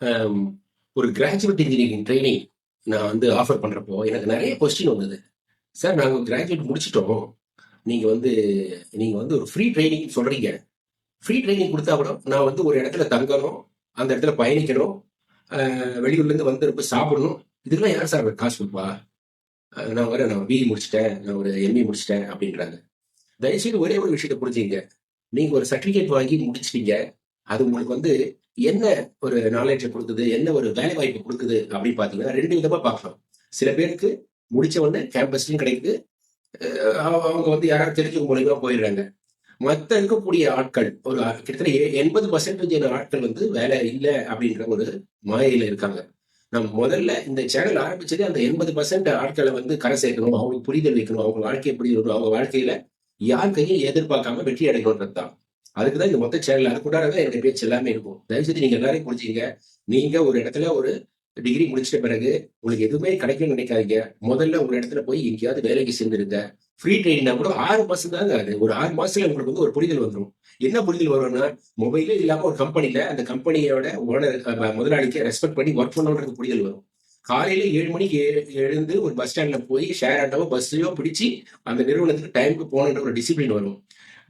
ஆம், ஒரு graduate engineering training நான் வந்து ஆஃபர் பண்றப்போ எனக்கு நிறைய கொஸ்டின் வந்தது. சார், நாங்கள் கிராஜுவேட் முடிச்சிட்டோம். நீங்க வந்து நீங்க வந்து ஒரு ஃப்ரீ ட்ரைனிங் சொல்றீங்க. ஃப்ரீ ட்ரைனிங் கொடுத்தா கூட நான் வந்து ஒரு இடத்துல தங்கணும், அந்த இடத்துல பயணிக்கணும், வெளியூர்ல இருந்து வந்து சாப்பிடணும். இதுக்கெல்லாம் யார் சார் காசு கொடுப்பா? நான் பிஇ முடிச்சிட்டேன், நான் ஒரு எம்ஏ முடிச்சிட்டேன் அப்படின்றாங்க. தயவுசெய்து ஒரே ஒரு விஷயத்தை புரிஞ்சுங்க. நீங்க ஒரு சர்டிபிகேட் வாங்கி முடிச்சிட்டீங்க. அது உங்களுக்கு வந்து என்ன ஒரு நாலேஜை கொடுக்குது, என்ன ஒரு வேலை வாய்ப்பு கொடுக்குது அப்படின்னு பாத்தீங்கன்னா ரெண்டு விதமா பார்க்கலாம். சில பேருக்கு முடிச்ச உடனே கேம்பஸ்லயும் கிடைக்குது. அவங்க வந்து யாராவது தெரிஞ்சவங்க மூலியமா போயிடுறாங்க. மத்த இருக்கக்கூடிய ஆட்கள் ஒரு கிட்டத்தட்ட 80% ஆட்கள் வந்து வேலை இல்லை அப்படின்ற ஒரு மாயையில இருக்காங்க. நம்ம முதல்ல இந்த சேனல் ஆரம்பிச்சதே அந்த 80% ஆட்களை வந்து கரை சேர்க்கணும், அவங்களுக்கு புரிதல் வைக்கணும், அவங்க வாழ்க்கையை புரிதல், அவங்க வாழ்க்கையில யார் கையும் எதிர்பார்க்காம வெற்றி அடையணுன்றது தான். அதுக்குதான் இந்த மொத்த சேனல், அதுக்குண்டானதான் என்னுடைய பேச்சு எல்லாமே இருக்கும். தயவுசெய்து நீங்க எல்லாரையும் புரிஞ்சுங்க. நீங்க ஒரு இடத்துல ஒரு டிகிரி முடிச்சிட்ட பிறகு உங்களுக்கு எதுவுமே கிடைக்கும்னு நினைக்காதீங்க. முதல்ல ஒரு இடத்துல போய் எங்கேயாவது வேலைக்கு சேர்ந்துருங்க. ஃப்ரீ ட்ரைனிங்னா கூட 6 மாசம் தாங்க. அது ஒரு 6 மாசத்துல உங்களுக்கு வந்து ஒரு புரிதல் வந்துடும். என்ன புரிதல் வரும்னா, மொபைலே இல்லாம ஒரு கம்பெனில அந்த கம்பெனியோட ஓனர் முதலாளிக்கு ரெஸ்பெக்ட் பண்ணி ஒர்க் பண்ணணுன்றது புரிதல் வரும். காலையில 7 மணிக்கு எழுந்து ஒரு பஸ் ஸ்டாண்ட்ல போய் ஷேர் ஆட்டோவோ பஸ்ஸையோ பிடிச்சி அந்த நிறுவனத்துக்கு டைமுக்கு போகணுன்ற ஒரு டிசிப்ளின் வரும்.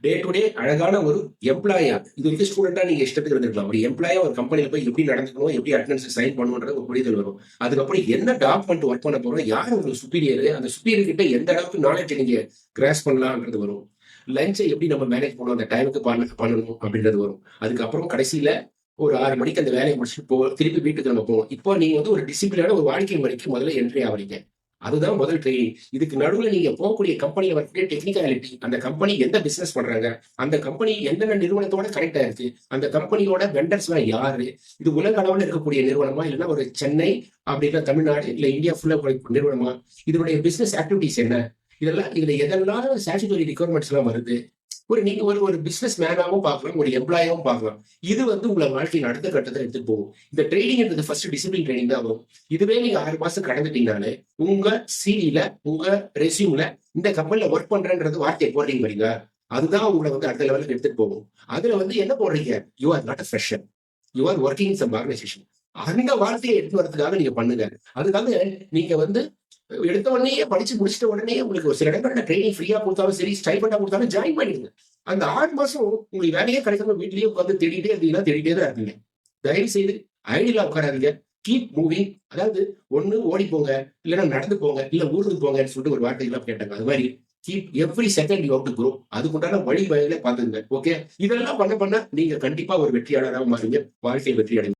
டே டு டே அழகான ஒரு எம்ப்ளாயா, இது வரைக்கும் ஸ்டூடெண்டா நீங்க இஷ்டத்துக்கு இருந்திருக்கலாம், ஒரு எம்ப்ளாயா ஒரு கம்பெனில போய் எப்படி நடந்துக்கணும், எப்படி அட்டண்டன்ஸ் சைன் பண்ணணும்ன்ற ஒரு புரிதல் வரும். அதுக்கப்புறம் என்ன டாக்குமெண்ட் ஒர்க் பண்ண போறோம், யார் உங்களுக்கு சுப்பீரியர், அந்த சுப்பீரியர் கிட்ட எந்த அளவுக்கு நாலேஜ் நீங்க கிராஸ் பண்ணலாம்ன்றது வரும். லஞ்சை எப்படி நம்ம மேனேஜ் பண்ணணும், அந்த டைமுக்கு பண்ணணும் அப்படின்றது வரும். அதுக்கப்புறம் கடைசியில ஒரு 6 மணிக்கு அந்த வேலையை முடிச்சுட்டு திருப்பி வீட்டுக்கு நம்ம போவோம். இப்போ நீங்க வந்து ஒரு டிசிப்ளினான ஒரு வாழ்க்கை முறைக்கு முதல்ல என்ட்ரி ஆவறீங்க. அதுதான் முதல் ட்ரெயினிங். இதுக்கு நடுவுல நீங்க போகக்கூடிய கம்பெனில வரக்கூடிய டெக்னிக்காலிட்டி, அந்த கம்பெனி எந்த பிசினஸ் பண்றாங்க, அந்த கம்பெனி எந்தெந்த நிறுவனத்தோட கனெக்ட் ஆயிருக்கு, அந்த கம்பெனியோட வெண்டர்ஸ் யாரு, இது உலக அளவுல இருக்கக்கூடிய நிறுவனமா, இல்லைன்னா ஒரு சென்னை அப்படி இல்ல தமிழ்நாடு இல்ல இந்தியா ஃபுல்லா நிறுவனமா, இதனுடைய பிசினஸ் ஆக்டிவிட்டிஸ் என்ன, இதெல்லாம் இதுல எதெல்லாம் ஸ்டாச்சுட்டரி ரிக்வயர்மெண்ட்ஸ் எல்லாம் வருது. நீங்க ஒரு ஒரு பிசினஸ் மேனாவும் பார்க்கலாம், ஒரு எம்ப்ளாயாவும் பார்க்கலாம். இது வந்து உங்களை வாழ்க்கையின் அடுத்த கட்டத்தை எடுத்துட்டு போகும். இந்த ட்ரைனிங்ன்றது ஃபர்ஸ்ட் டிசிப்ளின் ட்ரைனிங் தான் வரும். இதுவே நீங்க 6 மாசம் கடந்துட்டீங்கனாலே உங்க சிவில, உங்க ரெசியூம்ல இந்த கம்பெனில ஒர்க் பண்றேன்றது வார்த்தையை போடுறீங்க பாருங்க, அதுதான் உங்களை வந்து அடுத்த லெவலுக்கு எடுத்துட்டு போகும். அதுல வந்து என்ன போடுறீங்க, you are not a fresher, you are working in some organisation. அந்த வார்த்தையை எடுத்து வரதுக்காக நீங்க பண்ணுங்க. அதுக்காக நீங்க வந்து எடுத்த உடனே படிச்சு முடிச்சிட்ட உடனே உங்களுக்கு ஒரு சில இடங்கள்ல ட்ரைனிங் ஃப்ரீயா கொடுத்தாலும் சரி, ஸ்டைபண்டா கொடுத்தாலும் ஜாயின் பண்ணிடுங்க. அந்த 6 மாசம் உங்களுக்கு வேலையே கிடைக்காம வீட்லயே உட்காந்து தேடிட்டே இருந்தீங்கன்னா தேடிட்டே தான் இருப்பீங்க. தயவு செய்து ஐடியா உட்காராதீங்க. Keep moving. அதாவது ஒண்ணு ஓடி போங்க, இல்லைன்னா நடந்து போங்க, இல்ல ஊருக்கு போங்கன்னு சொல்லிட்டு ஒரு வார்த்தை எல்லாம் கேட்டாங்க. அது மாதிரி keep every second you have to grow. அதுக்குண்டான வழி வகையில பாத்துங்க. ஓகே, இதெல்லாம் பண்ண பண்ண நீங்க கண்டிப்பா ஒரு வெற்றியாளராக மாறுங்க. வாழ்க்கை வெற்றி அடைங்க.